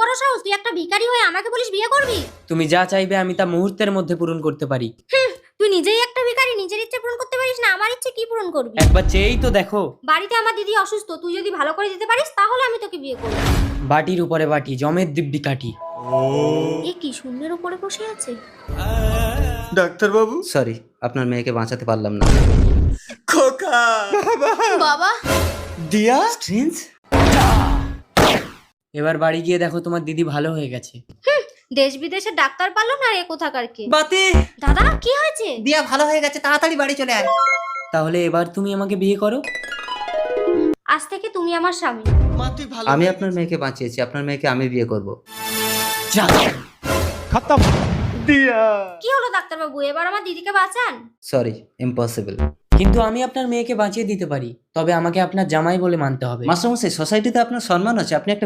বড় সাহস, তুই একটা ভিখারি হয়ে আমাকে বলিস বিয়ে করবি? তুমি যা চাইবে আমি তা মুহূর্তের মধ্যে পূরণ করতে পারি। তুই নিজেই একটা ভিখারি, নিজের ইচ্ছে পূরণ করতে পারিস না, আমার ইচ্ছে কি পূরণ করবি? একবার চেয়েই তো দেখো। বাড়িতে আমার দিদি অসুস্থ, তুই যদি ভালো করে দিতে পারিস তাহলে আমি তোকে বিয়ে করব। বাটির উপরে বাটি, জমের দিব্যি কাঠি। এ কি শূন্যের উপরে বসে আছে? ডাক্তার বাবু, সরি, আপনার মেয়েকে বাঁচাতে পারলাম না। খোকা, বাবা দিয়া, স্ট্রেঞ্জ, এবার বাড়ি গিয়ে দেখো তোমার দিদি ভালো হয়ে গেছে। দেশ বিদেশের ডাক্তার পারলো না, এ কোথাকার কে? বাতি, দাদা কি হয়েছে? দিয়া ভালো হয়ে গেছে, তাড়াতাড়ি বাড়ি চলে আয়। তাহলে এবার তুমি আমাকে বিয়ে করো। আজ থেকে তুমি আমার স্বামী। মা তুই ভালো আমি হয়ে আপনার গেছিস। মেয়েকে বাঁচিয়েছি, আপনার মেয়েকে আমি বিয়ে করব। দিয়া, কি হলো ডাক্তার বাবু, এবার আমার দিদিকে বাঁচান। Sorry, impossible. কিন্তু আমি আপনার মেয়েকে বাঁচিয়ে দিতে পারি, তবে আমাকে আপনার জামাই বলে মানতে হবে। মাস্টারমশাই, সোসাইটিতে আপনার সম্মান আছে, আপনি একটা